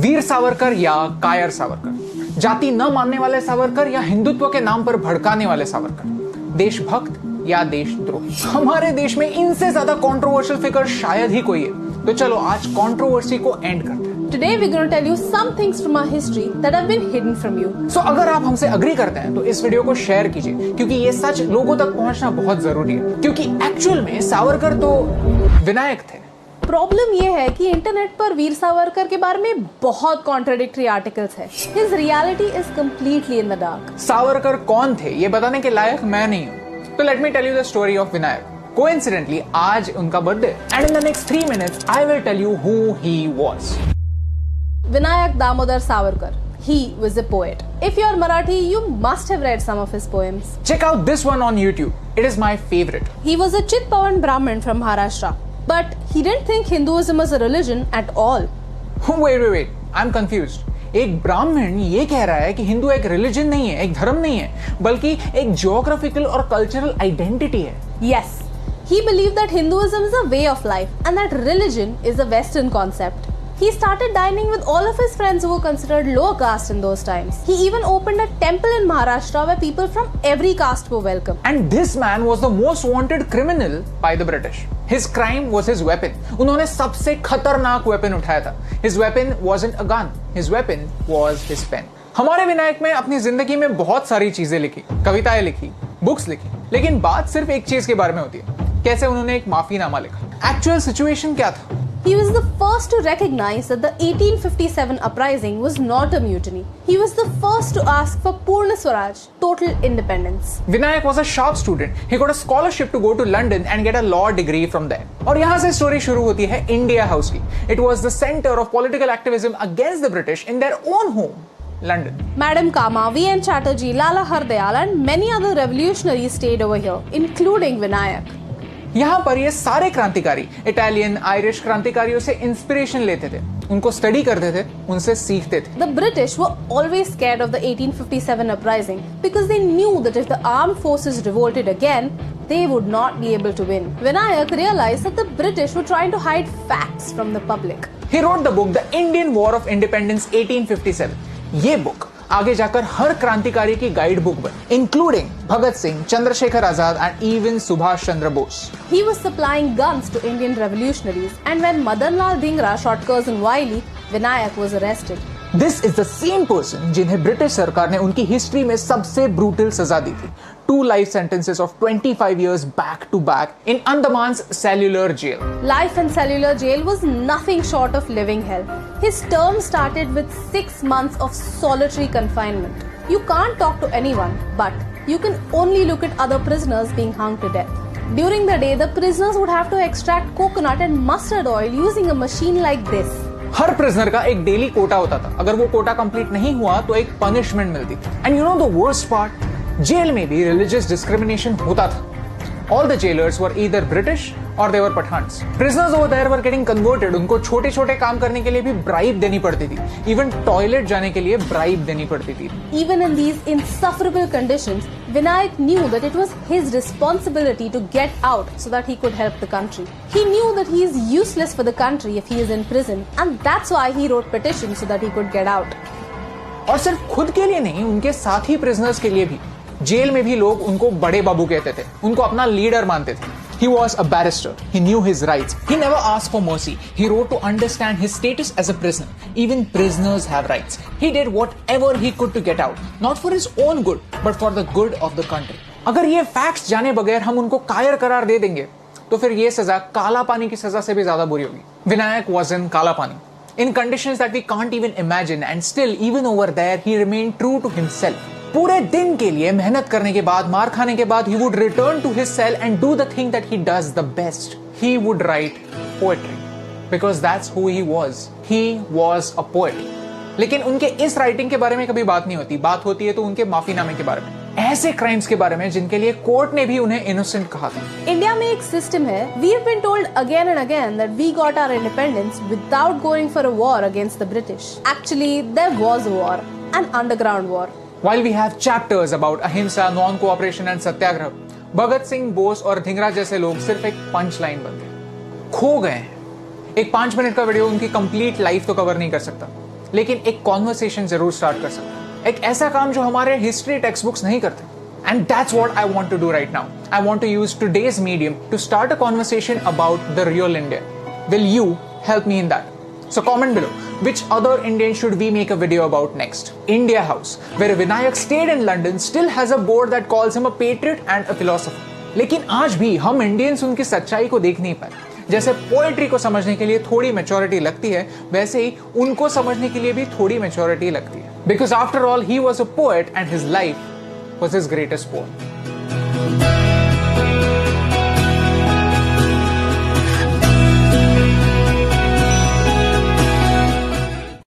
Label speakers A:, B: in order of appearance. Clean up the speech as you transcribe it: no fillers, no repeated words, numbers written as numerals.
A: वीर सावरकर या कायर सावरकर, जाति न मानने वाले सावरकर या हिंदुत्व के नाम पर भड़काने वाले सावरकर, देशभक्त या देशद्रोही। हमारे देश में इनसे ज्यादा कंट्रोवर्शियल फिगर शायद ही कोई है। तो चलो आज कंट्रोवर्सी को एंड करते हैं।
B: Today we're going to tell you some things from our history that have been hidden from you.
A: So अगर आप हमसे अग्री करते हैं तो इस वीडियो को शेयर कीजिए, क्योंकि ये सच लोगों तक पहुंचना बहुत जरूरी है। क्योंकि एक्चुअल में सावरकर तो विनायक थे।
B: प्रॉब्लम ये है कि इंटरनेट पर वीर सावरकर के बारे में बहुत कॉन्ट्राडिक्टरी आर्टिकल्स है। His reality is completely in the dark.
A: Savarkar कौन थे ये बताने के लायक मैं नहीं हूँ। तो let me tell you the story of Vinayak. Coincidentally आज उनका birthday and in the next 3 minutes I will tell you who he was.
B: Vinayak Damodar Savarkar. He was a poet. If you're Marathi, you must have read some of his poems.
A: Check out this one on YouTube. It is my favorite.
B: He was a Chitpavan Brahmin from Maharashtra. But he didn't think Hinduism was a religion at all.
A: Wait. I'm confused. एक ब्राह्मण ये कह रहा है कि हिंदू एक religion नहीं है, एक धर्म नहीं है, बल्कि एक जियोग्राफिकल और कल्चरल आइडेंटिटी है।
B: Yes. He believed that Hinduism is a way of life and that religion is a Western concept. He started dining with all of his friends who were considered lower caste in those times. He even opened a temple in Maharashtra where people from every caste were welcome.
A: And this man was the most wanted criminal by the British. His crime was his weapon. उन्होंने सबसे खतरनाक weapon उठाया था. His weapon wasn't a gun. His weapon was his pen. हमारे विनायक में अपनी जिंदगी में बहुत सारी चीजें लिखी, कविताएं लिखी, बुक्स लिखी, लेकिन बात सिर्फ एक चीज के बारे में होती है, कैसे उन्होंने एक माफीनामा लिखा। एक्चुअल सिचुएशन क्या था?
B: He was the first to recognize that the 1857 uprising was not a mutiny. He was the first to ask for Purna Swaraj, total independence.
A: Vinayak was a sharp student. He got a scholarship to go to London and get a law degree from there. और यहाँ से story शुरू होती है India house की। It was the center of political activism against the British in their own home, London.
B: Madam Kama, V.N. Chatterjee, Lala Hardayal and many other revolutionaries stayed over here, including Vinayak.
A: यहाँ पर ये सारे क्रांतिकारी Italian Irish क्रांतिकारियों से inspiration लेते थे, उनको स्टडी करते थे, उनसे सीखते थे।
B: The British were always scared of the 1857 uprising because they knew that if the armed forces revolted again, they would not be able to win. Vinayak realized that the British were trying to hide facts from the public.
A: He wrote the book The Indian War of Independence 1857. ये book आगे जाकर हर क्रांतिकारी की guide book बनी, including Bhagat Singh, Chandrashekhar Azad and even Subhash Chandra Bose.
B: He was supplying guns to Indian revolutionaries, and when Madan Lal Dhingra shot Curzon Wiley, Vinayak was arrested.
A: This is the same person जिन्हें British सरकार ने उनकी हिस्ट्री में सबसे ब्रूटल सजा दी थी, 2 life sentences of 25 years back to back in Andaman's cellular jail.
B: Life in cellular jail was nothing short of living hell. His term started with 6 months of solitary confinement. You can't talk to anyone, but you can only look at other prisoners being hung to death. During the day, the prisoners would have to extract coconut and mustard oil using a machine like this.
A: Her prisoner का एक daily Kota होता था, अगर वो Kota complete नहीं हुआ तो एक पनिशमेंट मिलती थी। And you know the worst part, jail में भी रिलीजियस डिस्क्रिमिनेशन होता था। All the jailers were either British or they were Pathans. Prisoners over there were getting converted. उनको छोटे-छोटे काम करने के लिए भी ब्राइब देनी पड़ती थी। Even टॉयलेट जाने के लिए ब्राइब देनी पड़ती थी।
B: Even in these insufferable conditions, Vinayak knew that it was his responsibility to get out so that he could help the country. He knew that he is useless for the country if he is in prison, and that's why he wrote petitions so that he could get out.
A: और सिर्फ खुद के लिए नहीं, उनके साथी prisoners के लिए भी। जेल में भी लोग उनको बड़े बाबू कहते थे, उनको अपना लीडर मानते थे। He was a barrister. He knew his rights. He never asked for mercy. He wrote to understand his status as a prisoner. Even prisoners have rights. He did whatever he could to get out, not for his own good, but for the good of the country. अगर ये facts जाने बगैर हम उनको कायर करार दे देंगे, तो फिर ये सजा काला पानी की सजा से भी ज्यादा बुरी होगी। विनायक was in काला पानी, in conditions that we can't even imagine, and still, even over there, he remained true to himself. पूरे दिन के लिए मेहनत करने के बाद, मार खाने के बाद, he would return to his cell and do the thing that he does the best. He would write poetry because that's who he was. He was a poet. लेकिन उनके इस राइटिंग के बारे में कभी बात नहीं होती। बात होती है तो उनके माफीनामे के बारे में, ऐसे क्राइम्स के बारे में जिनके लिए कोर्ट ने भी उन्हें इनोसेंट कहा था।
B: इंडिया में एक सिस्टम है, we have been told again and again that we got our independence without going for a war against the British. Actually, there was a war, an underground war.
A: While we have chapters about अहिंसा, non-cooperation and सत्याग्रह, भगत सिंह, बोस और धिंगरा जैसे लोग सिर्फ एक punch line बन गए, खो गए हैं। एक 5 मिनट का वीडियो उनकी कंप्लीट लाइफ तो कवर नहीं कर सकता। लेकिन एक कॉन्वर्सेशन जरूर स्टार्ट कर सकते हैं, एक ऐसा काम जो हमारे हिस्ट्री टेक्स्ट बुक्स नहीं करते. And that's what I want to do right now. I want to use today's medium to start a conversation about the real India. Will you help me in that? So comment below, which other Indian should we make a video about next? India House, where Vinayak stayed in London, still has a board that calls him a patriot and a philosopher. लेकिन आज भी हम Indians उनकी सच्चाई को देख नहीं पाए. जैसे पोएट्री को समझने के लिए थोड़ी मैच्योरिटी लगती है, वैसे ही उनको समझने के लिए भी थोड़ी मैच्योरिटी लगती है. Because after all, he was a poet and his life was his greatest poem.